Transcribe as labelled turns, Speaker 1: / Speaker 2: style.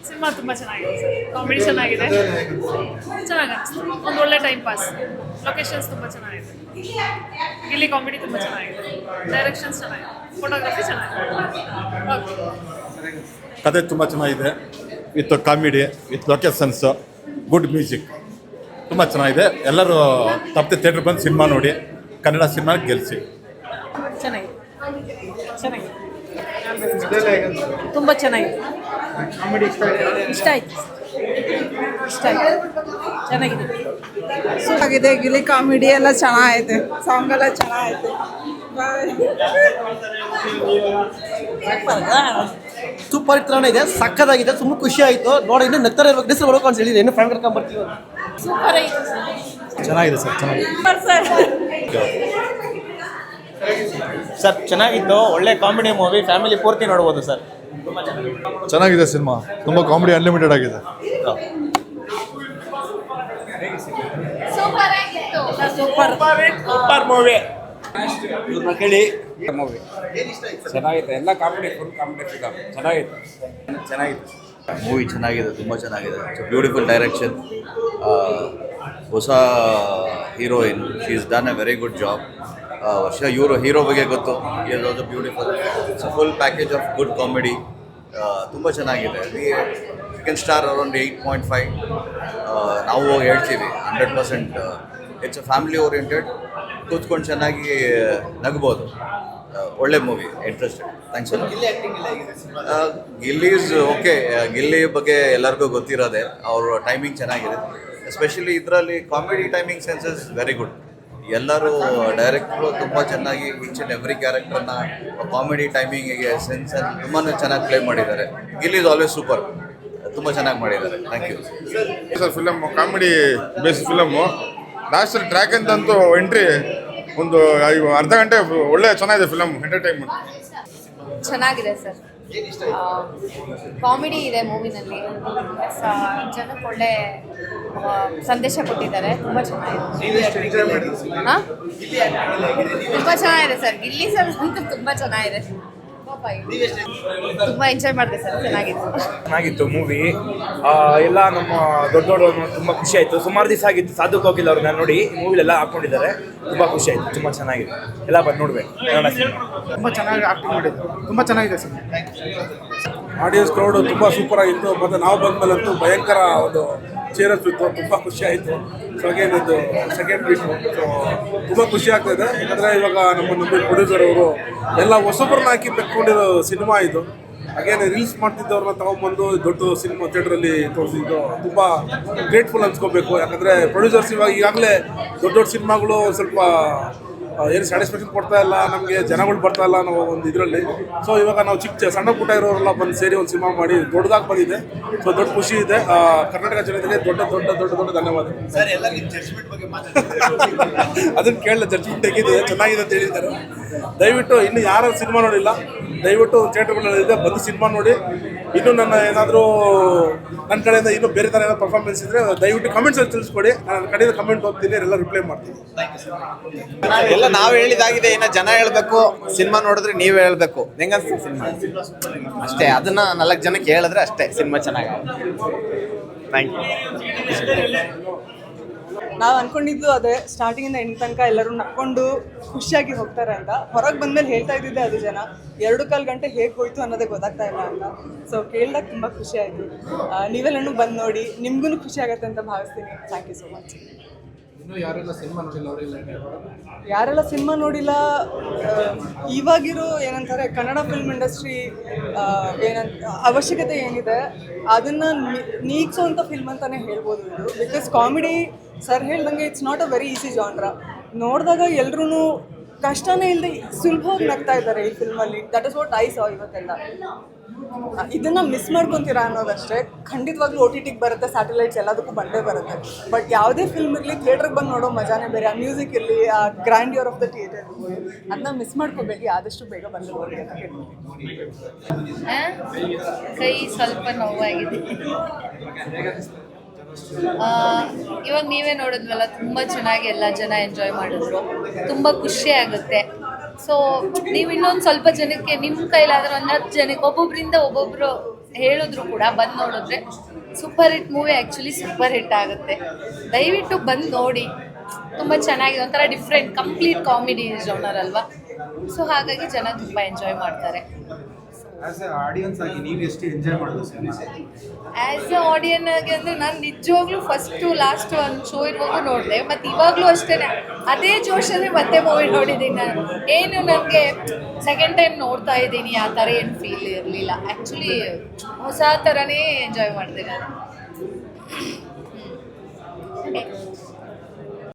Speaker 1: Cinema ತುಂಬ ಚೆನ್ನಾಗಿದೆ sir. Comedy ಚೆನ್ನಾಗಿದೆ, ಚೆನ್ನಾಗಿ ಅನಿಸ್ತು. ಒಂದು ಒಳ್ಳೆ ಟೈಮ್ ಪಾಸ್. ಲೊಕೇಶನ್ಸ್ ತುಂಬ ಚೆನ್ನಾಗಿದೆ. ಗಿಲ್ಲಿ ಕಾಮಿಡಿ ತುಂಬ ಚೆನ್ನಾಗಿದೆ. ಡೈರೆಕ್ಷನ್ಸ್ ಚೆನ್ನಾಗಿದೆ. ಫೋಟೋಗ್ರಫಿ ಚೆನ್ನಾಗಿದೆ.
Speaker 2: ಕತೆ ತುಂಬ ಚೆನ್ನಾಗಿದೆ. With comedy, with locations, good music, ತುಂಬ ಚೆನ್ನಾಗಿದೆ. ಎಲ್ಲರೂ ತಪ್ಪದೆ ಥಿಯೇಟ್ರ್ ಬಂದು ಸಿನಿಮಾ ನೋಡಿ, ಕನ್ನಡ ಸಿನಿಮಾ ಗೆಲ್ಲಿಸಿ.
Speaker 1: ಚೆನ್ನಾಗಿದೆ, ಚೆನ್ನಾಗಿದೆ, ತುಂಬ ಚೆನ್ನಾಗಿದೆ. ಇಷ್ಟ ಆಯ್ತು, ಇಷ್ಟ ಆಯ್ತು, ಚೆನ್ನಾಗಿದೆ.
Speaker 3: ಆಗಿದೆ. ಗಿಲಿ ಕಾಮಿಡಿ ಎಲ್ಲ ಚೆನ್ನಾಗೈತೆ, ಸಾಂಗ್ ಎಲ್ಲ ಚೆನ್ನಾಗೈತೆ.
Speaker 4: ಸೂಪರ್ ಇತ್ತು ಇದೆ, ಸಕ್ಕದಾಗಿದೆ, ತುಂಬ ಖುಷಿ ಆಯಿತು ನೋಡಿ. ಇನ್ನು ನೆತ್ತರ ಇರ್ಬೇಕು, ಡಿಸ್ ಬರ್ಬೇಕು ಅಂತ ಹೇಳಿದೆ. ಇನ್ನು ಫ್ಯಾನ್ ಕರ್ಕೊಂಡು ಬರ್ತೀವಿ.
Speaker 1: ಸೂಪರ್ ಆಯಿತು
Speaker 2: ಚೆನ್ನಾಗಿದೆ ಸರ್, ಚೆನ್ನಾಗಿದೆ
Speaker 5: ಸರ್. ಚೆನ್ನಾಗಿತ್ತು, ಒಳ್ಳೆ ಕಾಮಿಡಿ ಮೂವಿ, ಫ್ಯಾಮಿಲಿ ಪೂರ್ತಿ ನೋಡ್ಬೋದು ಸರ್.
Speaker 2: ಚೆನ್ನಾಗಿದೆ ಸಿನಿಮಾ, ತುಂಬ ಕಾಮಿಡಿ ಅನ್ಲಿಮಿಟೆಡ್ ಆಗಿದೆ.
Speaker 5: Super movie.
Speaker 6: ಇವ್ರನ್ನ ಕೇಳಿ ಮೂವಿ ಚೆನ್ನಾಗಿದೆ. ಎಲ್ಲ ಕಾಮಿಡಿ, ಫುಲ್ ಕಾಮಿಡಿ ಫಿಲಮ್ ಚೆನ್ನಾಗಿತ್ತು.
Speaker 7: ಮೂವಿ ಚೆನ್ನಾಗಿದೆ, ತುಂಬ ಚೆನ್ನಾಗಿದೆ. It's beautiful direction. ಹೊಸ heroine, she is done a very good job. ವರ್ಷ ಹೀರೋ ಬಗ್ಗೆ ಗೊತ್ತು. Is also beautiful. It's full package of good comedy. ತುಂಬ ಚೆನ್ನಾಗಿದೆ. You can star around 8.5. ನಾವು ಹೇಳ್ತೀವಿ 100%. It's a family oriented. ಕೂತ್ಕೊಂಡು ಚೆನ್ನಾಗಿ ನಗ್ಬೋದು. ಒಳ್ಳೆ ಮೂವಿ, ಇಂಟ್ರೆಸ್ಟೆಡ್. ಥ್ಯಾಂಕ್ಸ್ ಅಲ್ಲ. ಗಿಲ್ಲೀಸ್ ಓಕೆ. ಗಿಲ್ಲಿ ಬಗ್ಗೆ ಎಲ್ಲರಿಗೂ ಗೊತ್ತಿರೋದೆ. ಅವ್ರ ಟೈಮಿಂಗ್ ಚೆನ್ನಾಗಿದೆ. ಎಸ್ಪೆಷಲಿ ಇದರಲ್ಲಿ comedy timing sense is very good. ಎಲ್ಲರೂ ಡೈರೆಕ್ಟ್ರು ತುಂಬ ಚೆನ್ನಾಗಿ ಈಚ್ ಆ್ಯಂಡ್ ಎವ್ರಿ ಕ್ಯಾರೆಕ್ಟರ್ನ ಕಾಮಿಡಿ ಟೈಮಿಂಗಿಗೆ ಸೆನ್ಸ್ ತುಂಬಾ ಚೆನ್ನಾಗಿ ಪ್ಲೇ ಮಾಡಿದ್ದಾರೆ. Gilli is always super. ತುಂಬ ಚೆನ್ನಾಗಿ ಮಾಡಿದ್ದಾರೆ. Thank you
Speaker 2: sir. Film comedy base film. ಲಾಸ್ಟಲ್ಲಿ ಟ್ರ್ಯಾಕ್ ಅಂತಂತೂ ಎಂಟ್ರಿ ಒಂದು ಅರ್ಧ ಗಂಟೆ ಒಳ್ಳೆ ಚೆನ್ನಾಗಿದೆ ಫಿಲಮ್. ಎಂಟರ್ಟೈನ್ಮೆಂಟ್
Speaker 8: ಚೆನ್ನಾಗಿದೆ ಸರ್. ಕಾಮಿಡಿ ಇದೆ ಮೂವಿನಲ್ಲಿ. ಜನಕ್ಕೆ ಒಳ್ಳೆ ಸಂದೇಶ ಕೊಟ್ಟಿದ್ದಾರೆ. ತುಂಬ ಚೆನ್ನಾಗಿದೆ. ಹಾಂ, ತುಂಬ ಚೆನ್ನಾಗಿದೆ ಸರ್. ಗಿಲ್ಲಿ ಸರ್ ಅಂತೂ ತುಂಬ ಚೆನ್ನಾಗಿದೆ. ತುಂಬ ಎಂಜಾಯ್ ಮಾಡಿದೆ ಸರ್.
Speaker 5: ಚೆನ್ನಾಗಿತ್ತು ಮೂವಿ. ಎಲ್ಲ ನಮ್ಮ ದೊಡ್ಡವರು ತುಂಬ ಖುಷಿ ಆಯಿತು. ಸುಮಾರು ದಿವಸ ಆಗಿತ್ತು ಸಾಧು ಕೋಕಿಲ್ ಅವ್ರನ್ನ ನೋಡಿ ಮೂವಿಲೆಲ್ಲ ಹಾಕ್ಕೊಂಡಿದ್ದಾರೆ. ತುಂಬ ಖುಷಿ ಆಯಿತು. ತುಂಬ ಚೆನ್ನಾಗಿದೆ. ಎಲ್ಲ ಬಂದು ನೋಡ್ಬೇಕು.
Speaker 4: ತುಂಬ ಚೆನ್ನಾಗಿ ಆಕ್ಟಿಂಗ್ ಮಾಡಿದ್ರು. ತುಂಬ ಚೆನ್ನಾಗಿದೆ ಸರ್.
Speaker 6: ಆಡಿಯನ್ಸ್ ಕ್ರೌಡು ತುಂಬ ಸೂಪರ್ ಆಗಿತ್ತು. ಮತ್ತು ನಾವು ಬಂದಮೇಲಂತೂ ಭಯಂಕರ ಒಂದು ಚೇರಸ್ ಇತ್ತು. ತುಂಬ ಖುಷಿ ಆಯಿತು. ಸೊ ಅಗೇನ್ ಇದು ಸೆಕೆಂಡ್ ವೀಕು. ಸೊ ತುಂಬ ಖುಷಿ ಆಗ್ತಾಯಿದೆ. ಯಾಕಂದರೆ ಇವಾಗ ನಮ್ಮ ಪ್ರೊಡ್ಯೂಸರ್ ಅವರು ಎಲ್ಲ ಹೊಸೊಬ್ಬರನ್ನ ಹಾಕಿ ತೆಕ್ಕೊಂಡಿರೋ ಸಿನಿಮಾ ಇದು. ಹಾಗೇನೆ ರೀಲ್ಸ್ ಮಾಡ್ತಿದ್ದವ್ರನ್ನ ತೊಗೊಂಬಂದು ದೊಡ್ಡ ಸಿನಿಮಾ ಥಿಯೇಟ್ರಲ್ಲಿ ತೋರಿಸಿದ್ದು ತುಂಬ ಗ್ರೇಟ್ಫುಲ್ ಅನ್ಸ್ಕೋಬೇಕು. ಯಾಕಂದರೆ ಪ್ರೊಡ್ಯೂಸರ್ಸ್ ಇವಾಗ ಈಗಾಗಲೇ ದೊಡ್ಡ ದೊಡ್ಡ ಸಿನಿಮಾಗಳು ಸ್ವಲ್ಪ ಏನು ಸ್ಯಾಟಿಸ್ಫ್ಯಾಕ್ಷನ್ ಕೊಡ್ತಾ ಇಲ್ಲ, ನಮಗೆ ಜನಗಳು ಬರ್ತಾ ಇಲ್ಲ ಅನ್ನೋ ಒಂದು ಇದರಲ್ಲಿ. ಸೊ ಇವಾಗ ನಾವು ಸಣ್ಣ ಪುಟ್ಟ ಇರೋರೆಲ್ಲ ಬಂದು ಸೇರಿ ಒಂದು ಸಿನಿಮಾ ಮಾಡಿ ದೊಡ್ಡದಾಗಿ ಬಂದಿದೆ. ಸೊ ದೊಡ್ಡ ಖುಷಿ ಇದೆ. ಕರ್ನಾಟಕ ಜನತೆಗೆ ದೊಡ್ಡ ದೊಡ್ಡ ದೊಡ್ಡ ದೊಡ್ಡ ಧನ್ಯವಾದ. ಅದನ್ನು ಕೇಳಲ್ಲ, ಜಡ್ಜ್ಮೆಂಟ್ ಹೇಗಿದೆ, ಚೆನ್ನಾಗಿದೆ ಅಂತ ಹೇಳಿದ್ದಾರೆ. ದಯವಿಟ್ಟು ಇನ್ನು ಯಾರು ಸಿನಿಮಾ ನೋಡಿಲ್ಲ, ದಯವಿಟ್ಟು ಥಿಯೇಟರ್ಗಳಲ್ಲಿದೆ ಬಂದು ಸಿನಿಮಾ ನೋಡಿ. ಇನ್ನೂ ನನ್ನ ಏನಾದರೂ ನನ್ನ ಕಡೆಯಿಂದ ಇನ್ನೂ ಬೇರೆ ಥರ ಏನಾದ್ರು ಪರ್ಫಾರ್ಮೆನ್ಸ್ ಇದ್ದರೆ ದಯವಿಟ್ಟು ಕಮೆಂಟ್ಸಲ್ಲಿ ತಿಳಿಸ್ಕೊಡಿ. ನಾನು ಕಡೆಯಿಂದ ಕಮೆಂಟ್ ಓದ್ತೀನಿ, ಎಲ್ಲ ರಿಪ್ಲೈ ಮಾಡ್ತೀನಿ.
Speaker 5: ಎಲ್ಲ ನಾವು ಹೇಳಿದಾಗಿದೆ. ಇನ್ನು ಜನ ಹೇಳಬೇಕು. ಸಿನಿಮಾ ನೋಡಿದ್ರೆ ನೀವು ಹೇಳಬೇಕು ಹೆಂಗನ್ಸ್ತು ಸಿನಿಮಾ ಅಷ್ಟೇ. ಅದನ್ನ 4 ಜನಕ್ಕೆ ಹೇಳಿದ್ರೆ ಅಷ್ಟೇ ಸಿನಿಮಾ ಚೆನ್ನಾಗಿದೆ. Thank you.
Speaker 3: ನಾವು ಅನ್ಕೊಂಡಿದ್ದು ಅದೇ, ಸ್ಟಾರ್ಟಿಂಗಿಂದ ಎಂಡ್ ತನಕ ಎಲ್ಲರೂ ನಕ್ಕೊಂಡು ಖುಷಿಯಾಗಿ ಹೋಗ್ತಾರೆ ಅಂತ. ಹೊರಗೆ ಬಂದಮೇಲೆ ಹೇಳ್ತಾ ಇದ್ದಿದ್ದೆ ಅದು ಜನ 2.25 ಗಂಟೆ ಹೇಗೆ ಹೋಯ್ತು ಅನ್ನೋದೇ ಗೊತ್ತಾಗ್ತಾ ಇಲ್ಲ ಅಂತ. ಸೊ ಕೇಳಿದಾಗ ತುಂಬ ಖುಷಿ ಆಯಿತು. ನೀವೆಲ್ಲನೂ ಬಂದು ನೋಡಿ, ನಿಮ್ಗೂ ಖುಷಿ ಆಗುತ್ತೆ ಅಂತ ಭಾವಿಸ್ತೀನಿ. Thank you so much.
Speaker 4: ಯಾರೆಲ್ಲ
Speaker 3: ಸಿನಿಮಾ ನೋಡಿಲ್ಲ, ಇವಾಗಿರೋ ಏನಂತಾರೆ ಕನ್ನಡ ಫಿಲ್ಮ್ ಇಂಡಸ್ಟ್ರಿ ಅವಶ್ಯಕತೆ ಏನಿದೆ ಅದನ್ನು ನೀಗ್ಸೋಂಥ ಫಿಲ್ಮ್ ಅಂತಲೇ ಹೇಳ್ಬೋದು ಇದು. ಬಿಕಾಸ್ ಕಾಮಿಡಿ ಸರ್ ಹೇಳ್ದಂಗೆ it's not a very easy genre. ನೋಡಿದಾಗ ಎಲ್ಲರೂ ಕಷ್ಟನೇ ಇಲ್ಲದೆ ಸುಲಭವಾಗಿ ನಗ್ತಾ ಇದ್ದಾರೆ ಈ ಫಿಲ್ಮಲ್ಲಿ. That is what I saw ಇವತ್ತೆಲ್ಲ. ಇದನ್ನು ಮಿಸ್ ಮಾಡ್ಕೊತೀರಾ ಅನ್ನೋದಷ್ಟೇ. ಖಂಡಿತವಾಗ್ಲೂ OTTಗೆ ಬರುತ್ತೆ, ಸ್ಯಾಟಲೈಟ್ಸ್ ಎಲ್ಲದಕ್ಕೂ ಬಂದೇ ಬರುತ್ತೆ. ಬಟ್ ಯಾವುದೇ ಫಿಲ್ಮ್ ಇರಲಿ ಥಿಯೇಟ್ರಿಗೆ ಬಂದು ನೋಡೋ ಮಜಾನೇ ಬೇರೆ. ಆ ಮ್ಯೂಸಿಕ್ ಇರಲಿ, ಆ ಗ್ರ್ಯಾಂಡ್ಯೂರ್ ಆಫ್ ದ ಥಿಯೇಟರ್ ಇರ್ಬೋದು, ಅದನ್ನ ಮಿಸ್ ಮಾಡ್ಕೋಬೇಡಿ. ಆದಷ್ಟು ಬೇಗ ಬಂದು ನೋಡಿ ಅಂತ ಹೇಳ್ತೀನಿ.
Speaker 8: ಕೈ ಸ್ವಲ್ಪ ನೋವಾಗಿದೆ. ಇವಾಗ ನೀವೇ ನೋಡಿದ್ವಲ್ಲ, ತುಂಬ ಚೆನ್ನಾಗಿ ಎಲ್ಲ ಜನ ಎಂಜಾಯ್ ಮಾಡಿದ್ರು. ತುಂಬ ಖುಷಿ ಆಗುತ್ತೆ. ಸೊ ನೀವು ಇನ್ನೊಂದು ಸ್ವಲ್ಪ ಜನಕ್ಕೆ ನಿಮ್ಮ ಕೈಲಾದ್ರೆ ಒಂದು 10 ಜನಕ್ಕೆ ಒಬ್ಬೊಬ್ಬರಿಂದ ಒಬ್ಬೊಬ್ಬರು ಹೇಳಿದ್ರು ಕೂಡ ಬಂದು ನೋಡಿದ್ರೆ super hit movie actually super hit ಆಗುತ್ತೆ. ದಯವಿಟ್ಟು ಬಂದು ನೋಡಿ, ತುಂಬ ಚೆನ್ನಾಗಿದೆ. ಒಂಥರ ಡಿಫ್ರೆಂಟ್ ಕಂಪ್ಲೀಟ್ ಕಾಮಿಡಿ ಜೋನರ್ ಅಲ್ವಾ, ಸೊ ಹಾಗಾಗಿ ಜನ ತುಂಬ ಎಂಜಾಯ್ ಮಾಡ್ತಾರೆ.
Speaker 9: ಆಡಿಯನ್ಸ್ ಆಗಿ ನೀವು ಎಷ್ಟು ಎಂಜಾಯ್ ಮಾಡೋದು ಸಿನಿಮಾ?
Speaker 8: ಆ್ಯಸ್ ಎ ಆಡಿಯನ್ ಆಗಿ ಅಂದರೆ ನಾನು ನಿಜವಾಗ್ಲೂ ಫಸ್ಟು ಲಾಸ್ಟ್ ಒಂದು ಶೋ ಇರುವಾಗ ನೋಡಿದೆ, ಮತ್ತು ಇವಾಗಲೂ ಅಷ್ಟೇ ಅದೇ ಜೋಶಲ್ಲಿ ಮತ್ತೆ ಮೂವಿ ನೋಡಿದ್ದೀನಿ ನಾನು. ಏನು ನನಗೆ ಸೆಕೆಂಡ್ ಟೈಮ್ ನೋಡ್ತಾ ಇದ್ದೀನಿ ಆ ಥರ ಏನು ಫೀಲ್ ಇರಲಿಲ್ಲ. ಆ್ಯಕ್ಚುಲಿ ಹೊಸ ಥರನೇ ಎಂಜಾಯ್ ಮಾಡಿದೆ ನಾನು.